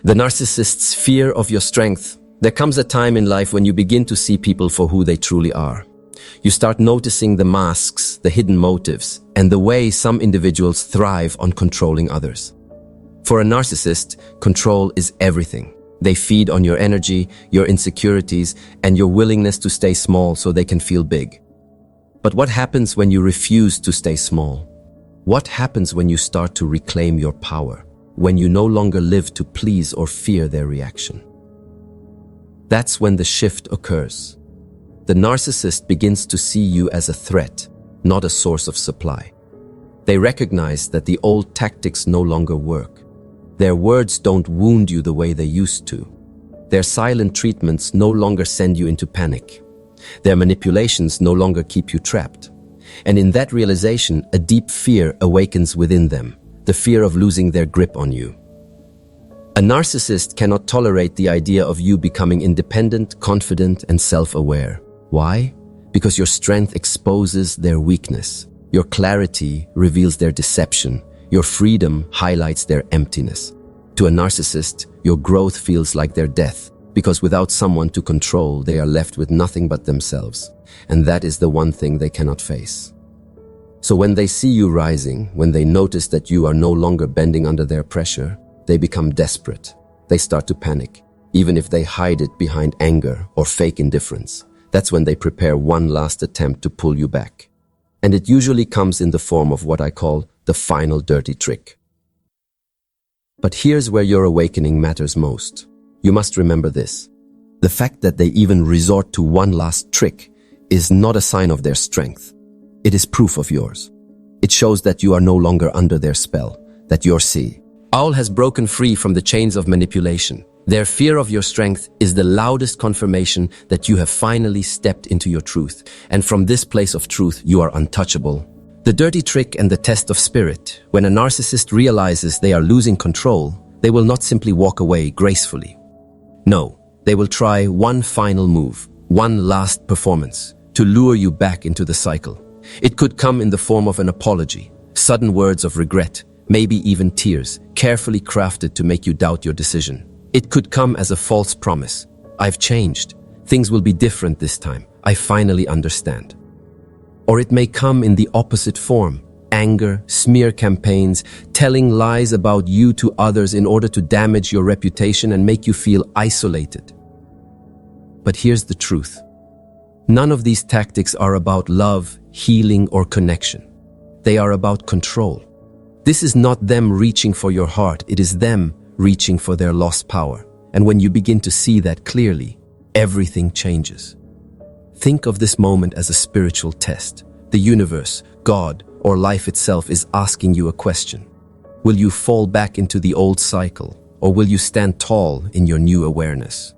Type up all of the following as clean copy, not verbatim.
The narcissist's fear of your strength. There comes a time in life when you begin to see people for who they truly are. You start noticing the masks, the hidden motives, and the way some individuals thrive on controlling others. For a narcissist, control is everything. They feed on your energy, your insecurities, and your willingness to stay small so they can feel big. But what happens when you refuse to stay small? What happens when you start to reclaim your power? When you no longer live to please or fear their reaction? That's when the shift occurs. The narcissist begins to see you as a threat, not a source of supply. They recognize that the old tactics no longer work. Their words don't wound you the way they used to. Their silent treatments no longer send you into panic. Their manipulations no longer keep you trapped. And in that realization, a deep fear awakens within them, the fear of losing their grip on you. A narcissist cannot tolerate the idea of you becoming independent, confident, and self-aware. Why? Because your strength exposes their weakness. Your clarity reveals their deception. Your freedom highlights their emptiness. To a narcissist, your growth feels like their death, because without someone to control, they are left with nothing but themselves. And that is the one thing they cannot face. So when they see you rising, when they notice that you are no longer bending under their pressure, they become desperate. They start to panic, even if they hide it behind anger or fake indifference. That's when they prepare one last attempt to pull you back. And it usually comes in the form of what I call the final dirty trick. But here's where your awakening matters most. You must remember this. The fact that they even resort to one last trick is not a sign of their strength. It is proof of yours. It shows that you are no longer under their spell, that your SHI has broken free from the chains of manipulation. Their fear of your strength is the loudest confirmation that you have finally stepped into your truth. And from this place of truth, you are untouchable. The dirty trick and the test of spirit. When a narcissist realizes they are losing control, they will not simply walk away gracefully. No, they will try one final move, one last performance, to lure you back into the cycle. It could come in the form of an apology, sudden words of regret, maybe even tears, carefully crafted to make you doubt your decision. It could come as a false promise. I've changed. Things will be different this time. I finally understand. Or it may come in the opposite form. Anger, smear campaigns, telling lies about you to others in order to damage your reputation and make you feel isolated. But here's the truth. None of these tactics are about love, healing, or connection. They are about control. This is not them reaching for your heart. It is them reaching for their lost power. And when you begin to see that clearly, everything changes. Think of this moment as a spiritual test. The universe, God, or life itself is asking you a question. Will you fall back into the old cycle, or will you stand tall in your new awareness?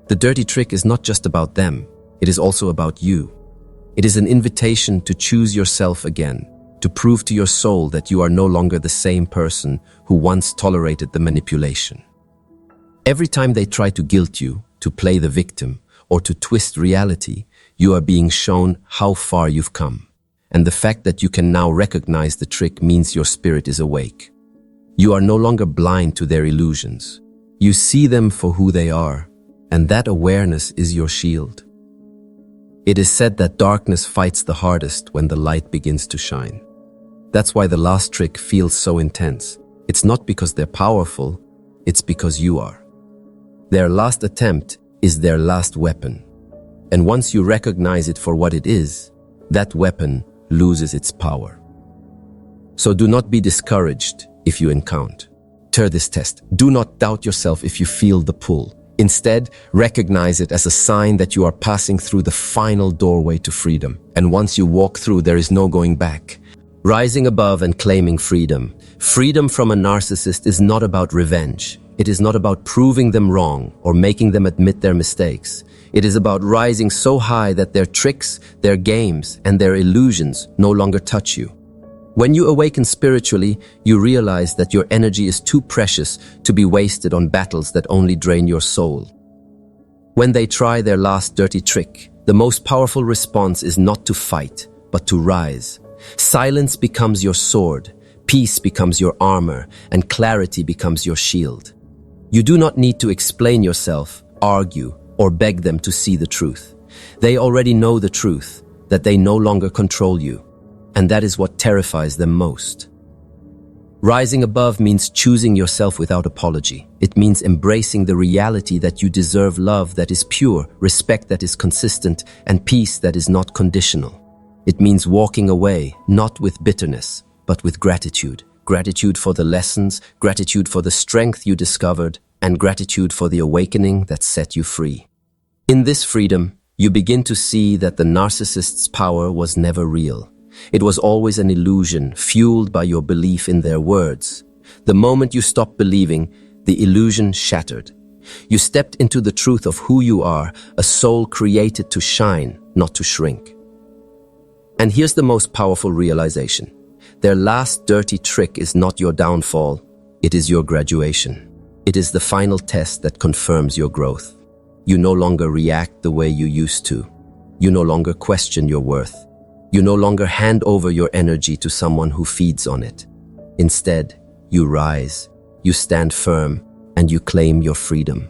The dirty trick is not just about them. It is also about you. It is an invitation to choose yourself again, to prove to your soul that you are no longer the same person who once tolerated the manipulation. Every time they try to guilt you, to play the victim, or to twist reality, you are being shown how far you've come. And the fact that you can now recognize the trick means your spirit is awake. You are no longer blind to their illusions. You see them for who they are, and that awareness is your shield. It is said that darkness fights the hardest when the light begins to shine. That's why the last trick feels so intense. It's not because they're powerful, it's because you are. Their last attempt is their last weapon. And once you recognize it for what it is, that weapon loses its power. So do not be discouraged if you encounter this test. Do not doubt yourself if you feel the pull. Instead, recognize it as a sign that you are passing through the final doorway to freedom. And once you walk through, there is no going back. Rising above and claiming freedom. Freedom from a narcissist is not about revenge. It is not about proving them wrong or making them admit their mistakes. It is about rising so high that their tricks, their games, and their illusions no longer touch you. When you awaken spiritually, you realize that your energy is too precious to be wasted on battles that only drain your soul. When they try their last dirty trick, the most powerful response is not to fight, but to rise. Silence becomes your sword, peace becomes your armor, and clarity becomes your shield. You do not need to explain yourself, argue, or beg them to see the truth. They already know the truth, that they no longer control you, and that is what terrifies them most. Rising above means choosing yourself without apology. It means embracing the reality that you deserve love that is pure, respect that is consistent, and peace that is not conditional. It means walking away, not with bitterness, but with gratitude. Gratitude for the lessons, gratitude for the strength you discovered, and gratitude for the awakening that set you free. In this freedom, you begin to see that the narcissist's power was never real. It was always an illusion, fueled by your belief in their words. The moment you stopped believing, the illusion shattered. You stepped into the truth of who you are, a soul created to shine, not to shrink. And here's the most powerful realization. Their last dirty trick is not your downfall, it is your graduation. It is the final test that confirms your growth. You no longer react the way you used to. You no longer question your worth. You no longer hand over your energy to someone who feeds on it. Instead, you rise, you stand firm, and you claim your freedom.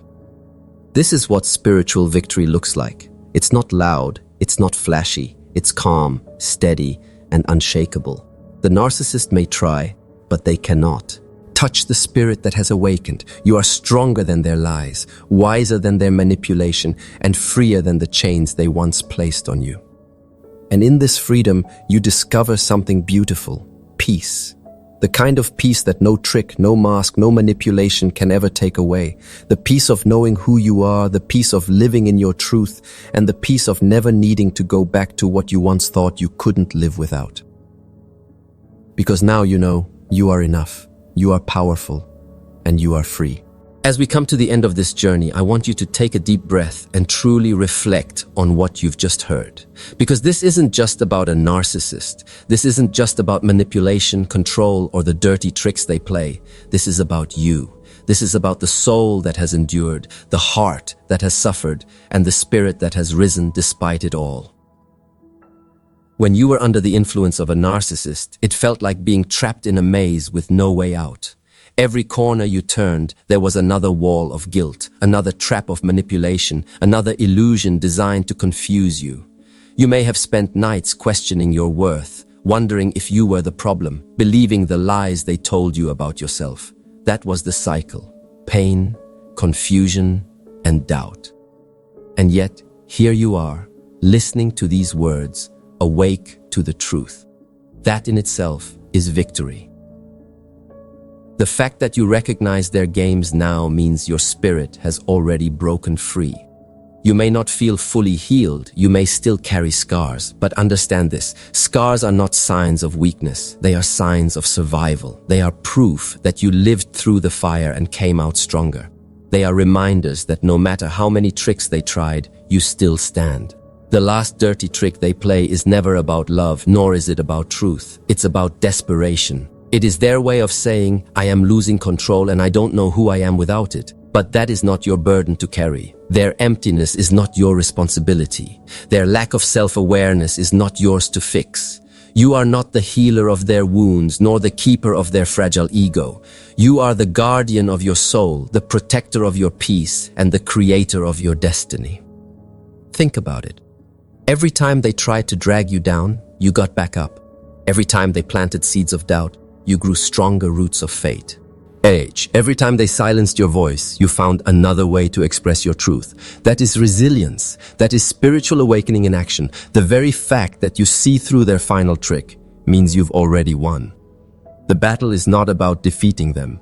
This is what spiritual victory looks like. It's not loud, it's not flashy, it's calm, steady, and unshakable. The narcissist may try, but they cannot. Touch the spirit that has awakened. You are stronger than their lies, wiser than their manipulation, and freer than the chains they once placed on you. And in this freedom, you discover something beautiful, peace. The kind of peace that no trick, no mask, no manipulation can ever take away. The peace of knowing who you are, the peace of living in your truth, and the peace of never needing to go back to what you once thought you couldn't live without. Because now you know you are enough, you are powerful, and you are free. As we come to the end of this journey, I want you to take a deep breath and truly reflect on what you've just heard. Because this isn't just about a narcissist. This isn't just about manipulation, control, or the dirty tricks they play. This is about you. This is about the soul that has endured, the heart that has suffered, and the spirit that has risen despite it all. When you were under the influence of a narcissist, it felt like being trapped in a maze with no way out. Every corner you turned, there was another wall of guilt, another trap of manipulation, another illusion designed to confuse you. You may have spent nights questioning your worth, wondering if you were the problem, believing the lies they told you about yourself. That was the cycle: pain, confusion, and doubt. And yet, here you are, listening to these words, awake to the truth. That in itself is victory. The fact that you recognize their games now means your spirit has already broken free. You may not feel fully healed, you may still carry scars, but understand this: scars are not signs of weakness, they are signs of survival. They are proof that you lived through the fire and came out stronger. They are reminders that no matter how many tricks they tried, you still stand. The last dirty trick they play is never about love, nor is it about truth. It's about desperation. It is their way of saying, I am losing control and I don't know who I am without it. But that is not your burden to carry. Their emptiness is not your responsibility. Their lack of self-awareness is not yours to fix. You are not the healer of their wounds, nor the keeper of their fragile ego. You are the guardian of your soul, the protector of your peace, and the creator of your destiny. Think about it. Every time they tried to drag you down, you got back up. Every time they planted seeds of doubt, you grew stronger roots of faith. Every time they silenced your voice, you found another way to express your truth. That is resilience. That is spiritual awakening in action. The very fact that you see through their final trick means you've already won. The battle is not about defeating them.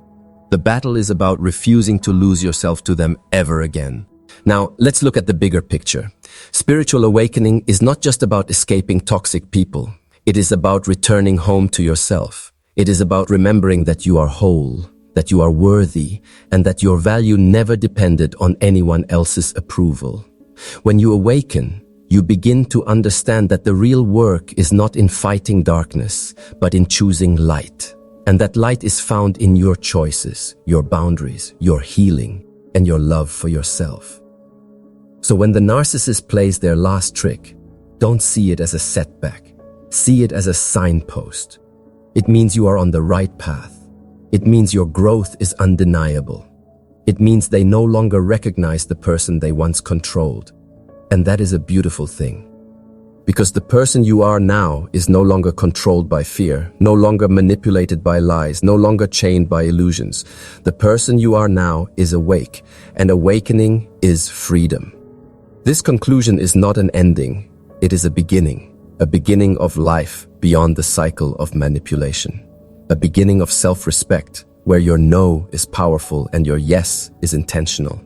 The battle is about refusing to lose yourself to them ever again. Now, let's look at the bigger picture. Spiritual awakening is not just about escaping toxic people. It is about returning home to yourself. It is about remembering that you are whole, that you are worthy, and that your value never depended on anyone else's approval. When you awaken, you begin to understand that the real work is not in fighting darkness, but in choosing light. And that light is found in your choices, your boundaries, your healing, and your love for yourself. So when the narcissist plays their last trick, don't see it as a setback. See it as a signpost. It means you are on the right path. It means your growth is undeniable. It means they no longer recognize the person they once controlled. And that is a beautiful thing. Because the person you are now is no longer controlled by fear, no longer manipulated by lies, no longer chained by illusions. The person you are now is awake, and awakening is freedom. This conclusion is not an ending, it is a beginning of life beyond the cycle of manipulation, a beginning of self-respect, where your no is powerful and your yes is intentional,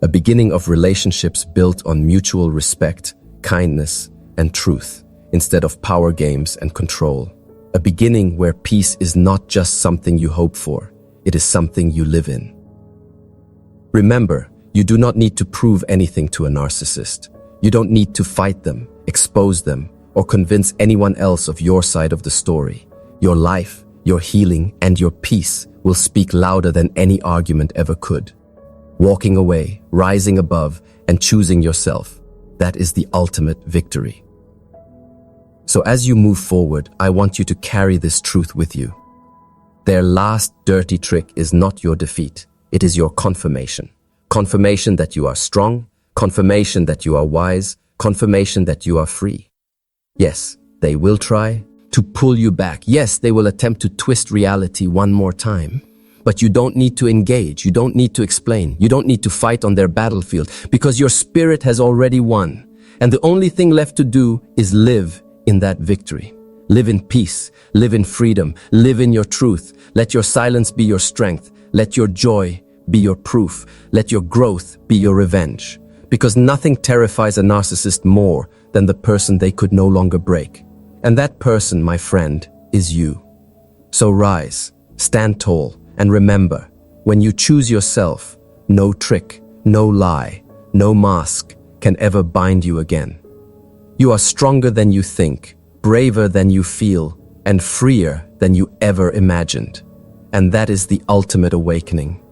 a beginning of relationships built on mutual respect, kindness, and truth, instead of power games and control. A beginning where peace is not just something you hope for, it is something you live in. Remember, you do not need to prove anything to a narcissist. You don't need to fight them, expose them, or convince anyone else of your side of the story. Your life, your healing, and your peace will speak louder than any argument ever could. Walking away, rising above, and choosing yourself, that is the ultimate victory. So as you move forward, I want you to carry this truth with you. Their last dirty trick is not your defeat. It is your confirmation. Confirmation that you are strong, confirmation that you are wise, confirmation that you are free. Yes, they will try to pull you back. Yes, they will attempt to twist reality one more time. But you don't need to engage. You don't need to explain. You don't need to fight on their battlefield because your spirit has already won. And the only thing left to do is live in that victory. Live in peace, live in freedom, live in your truth. Let your silence be your strength. Let your joy be your proof. Let your growth be your revenge. Because nothing terrifies a narcissist more than the person they could no longer break. And that person, my friend, is you. So rise, stand tall, and remember, when you choose yourself, no trick, no lie, no mask can ever bind you again. You are stronger than you think, braver than you feel, and freer than you ever imagined. And that is the ultimate awakening.